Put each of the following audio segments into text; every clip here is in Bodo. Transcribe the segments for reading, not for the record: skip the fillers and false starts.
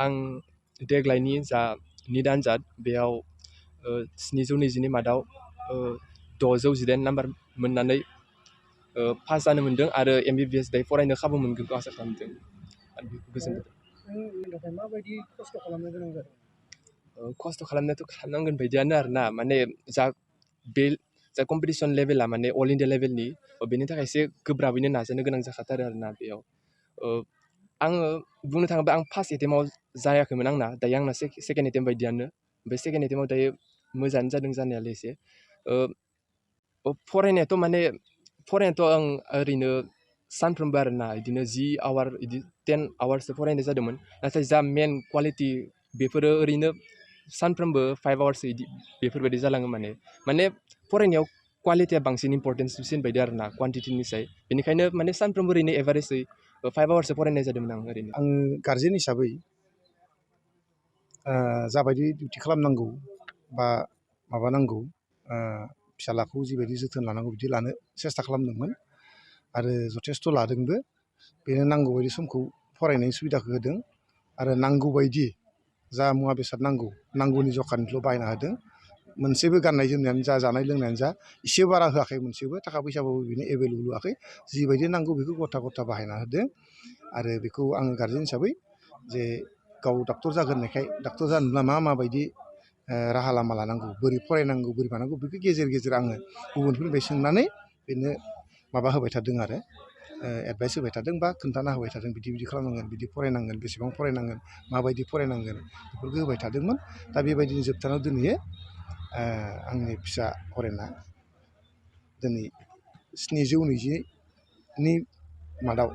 आं देग्लायनि जा नीट आनजाद बेयाव 720नि मादाव 618 नाम्बार मोननानै पास जानो मोन्दों आरो MBBS दायो फरायनो खाबु मोनगोनखौ आसा खालामदों आरो बेखौ गोजोनदों। माबायदि खस्थ' खालामनो गोनां जादों? खस्थ' खालामनायाथ' खालामनांगोन बायदियानो आरोना माने जा कम्पिटिसन लेभेला माने अल इन्डिया लेभेलनि बेनि थाखाय एसे गोब्राबैनो नाजानो गोनां जाखाथारो आरोना बेयाव आङो बुंनो थाङोब्ला आं फार्स्ट एटेम्पआव जायाखैमोन आंना दायो आंना सेकेन्ड एटेम्प बायदियानो ओमफ्राय सेकेन्ड एटेम्पआव दायो मोजाङानो जादों जानायालाय एसे फरायनायाथ' आं ओरैनो सानफ्रोमबो आरोना बिदिनो 10 आवार बिदि 10 आवारसो फरायनाय जादोंमोन नाथाय जा मेन क्वालिटि बेफोरो ओरैनो सानफ्रोमबो 5 आवारसो बिदि बेफोरबायदि जालाङो माने फरायनायाव क्वालिटिया बांसिन इम्परटेन्ससिन बायदि आरोना क्वान्टिटिनिसाय बेनिखायनो माने सानफ्रोमबो ओरैनो एभारेजै 5 आवारसो फरायनाय जादोंमोन आं ओरैनो। आं गार्जेन हिसाबै जाबायदि डिउटि खालामनांगौ बा माबानांगौ फिसालाखौ जिबायदि जोथोन लानांगौ बिदि लानो सेस्था खालामदोंमोन आरो जथेस्थ' लादोंबो। बेनो नांगौ बायदि समखौ फरायनायनि सुबिदाखौ होदों आरो नांगौ बायदि जा मुवा बेसाद नांगौनि जखानिल' बायना होदों। मोनसेबो गाननाय जोमनायानो जा जानाय लोंनायानो जा एसे बारा होआखै, मोनसेबो थाखा फैसाबाबो बेनो एभेलेबल होआखै। जिबायदि नांगौ बेखौ गथा बाहायना होदों आरो बेखौ आङो गार्जेन हिसाबै जे गाव डक्टर जागोननायखाय डक्टर जानोब्ला माबायदि राहा लामा लानांगौ, बोरै फरायनांगौ, बोरै मानांगौ बेखौ गेजेर आङो गुबुनफोरनिफ्राय सोंनानै बेनो माबा होबाय थादों आरो एडभाइस होबाय थादों बा खोन्थाना होबाय थादों। बिदि खालामनांगोन, बिदि फरायनांगोन, बेसेबां फरायनांगोन, माबायदि फरायनांगोन बेफोरखौ होबाय थादोंमोन। दा बेबायदिनो जोबथारनायाव दिनै आंनि फिसा हरेना दिनै 720नि मादाव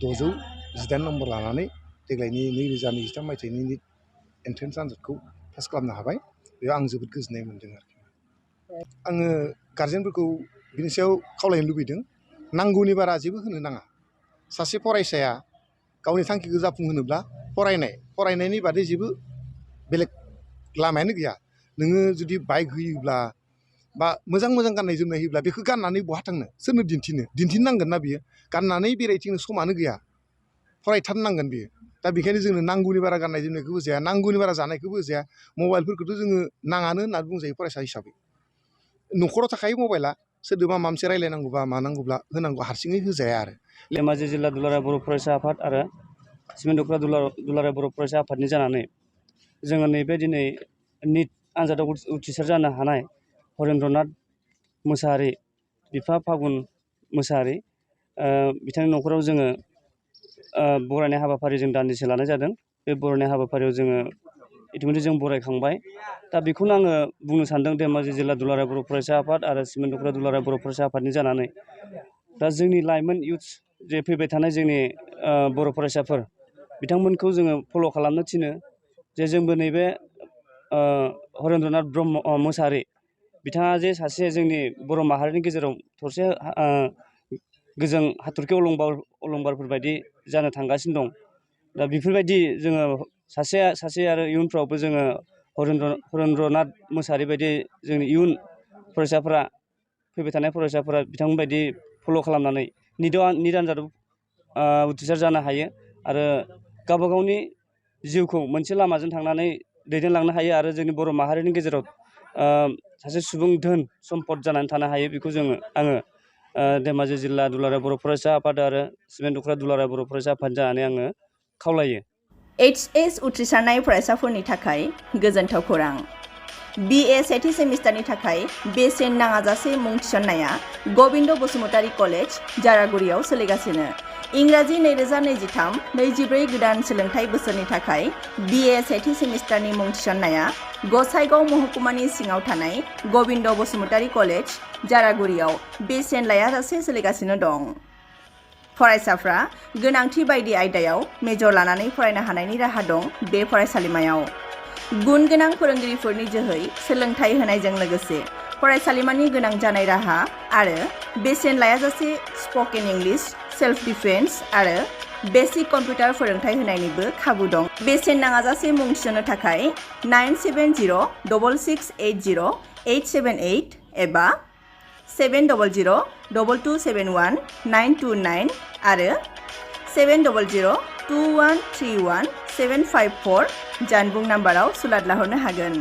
618 नम्बर लानानै देग्लायनि 2023 मायथाइनि निट एन्ट्रेन्स आनजादखौ पास खालामनो हाबाय। बेयाव आं जोबोद गोजोननाय मोन्दों आरोखि। आङो गार्जेनफोरखौ बिनि सायाव खावलायनो लुबैदों, नांगौनि बारा जेबो होनो नाङा। सासे फरायसाया गावनि थांखिखौ जाफुंहोनोब्ला फरायनायनि बादै जेबो बेलेग लामायानो गैया। नोङो जुदि बाइक होयोब्ला बा मोजां गाननाय जोमनाय होयोब्ला बेखौ गाननानै बहा थांनो, सोरनो दिन्थिनांगोन ना बियो? गाननानै बेरायथिंनो समानो गैया, फरायथारनांगोन बियो। दा बेखायनो जोंनो नांगौनि बारा गाननाय जोमनायखौबो जाया, नांगौनि बारा जानायखौबो जाया। मबाइलफोरखौथ' जोङो नाङानो होननानै बुंजायो फरायसा हिसाबै। न'खराव थाखायो मबाइला, सोरदोबा माबा मोनसे रायलायनांगौबा मानांगौब्ला होनांगौ, हारसिङै होजाया आरो। धेमाजि जिल्ला दुलाराय बर' फरायसा आफाद आरो सिमेन्ट दख्ला दुलाराय बर' फरायसा आफादनि जानानै जोङो नैबे दिनै निट आनजादाव उथ्रिसार जानो हानाय हरेन्द्रनाथ मोसाहारि, बिफा फागुन मोसाहारि बिथांनि न'खराव जोङो बरायनाय हाबाफारि जों दान्दिसे लानाय जादों। बे बरायनाय हाबाफारियाव जोङो इतिमধ্যे जों बरायखांबाय। दा बेखौनो आङो बुंनो सानदों, धेमाजि जिल्ला दुलाराय बर' फरायसा आफाद आरो सिमेन्ट दख्ला दुलाराय बर' फरायसा आफादनि जानानै दा जोंनि लाइमोन इउथ्स जे फैबाय थानाय जोंनि बर' फरायसाफोर बिथांमोनखौ जोङो फल' खालामनो थिनो जे जोंबो नैबे हरेन्द्रनाथ ब्रह्म मोसाहारि बिथाङा जे सासे जोंनि बर' माहारिनि गेजेराव थरसे गोजों हाथरखि अलंबारफोर बायदि जानो थांगासिनो दं। दा बेफोरबायदि जोङो सासे आरो इयुनफ्रावबो जोङो हरेन्द्रनाथ मोसाहारि बायदि जोंनि इयुन फरायसाफोरा, फैबाय थानाय फरायसाफोरा बिथांमोनबायदि फल' खालामनानै निट आनजादाव उथ्रिसार जानो हायो आरो गावबा गावनि जिउखौ मोनसे लामाजों थांनानै दैदेनलांनो हायो आरो जोंनि बर' माहारिनि गेजेराव सासे सुबुं धोन सम्पद जानानै थानो हायो। बेखौ आङो धेमाजि जिल्ला दुलाराय बर' फरायसा आफाद आरो सिमेन्ट दख्ला दुलाराय बर' फरायसा आफाद जानानै आङो खावलायो। HS उथ्रिसारनाय फरायसाफोरनि थाखाय गोजोनथाव खौरां। BA सेथि सेमिस्टारनि थाखाय बेसेन नाङाजासे मुं थिसननाया गबिन्द बसुमतारी कलेज जारागुरियाव सोलिगासिनो। इंराजि 2023-24 गोदान सोलोंथाइ बोसोरनि थाखाय BA सेथि सेमिस्टारनि मुं थिसननाया गसाइगाव महकुमानि सिङाव थानाय गबिन्द बसुमतारी कलेज जारागुरियाव बेसेन लायाजासे सोलिगासिनो दं। फरायसाफ्रा गोनांथि बायदि आयदायाव मेजर लानानै फरायनो हानायनि राहा दं बे फरायसालिमायाव। गुन गोनां फोरोंगिरिफोरनि जोहै सोलोंथाइ होनायजों लोगोसे फरायसालिमानि गोनां जानाय राहा आरो बेसेन लायाजासे स्पकेन इंलिश, सेल्फ डिफेन्स आरो बेसिक कम्पिउटार फोरोंथाइ होनायनिबो खाबु दं। बेसेन नाङाजासे मुं थिसननो थाखाय 970226807878 एबा 70022719229 आरो 70022 2131 754 जानबुं नाम्बाराव सुलाद लाहरनो हागोन।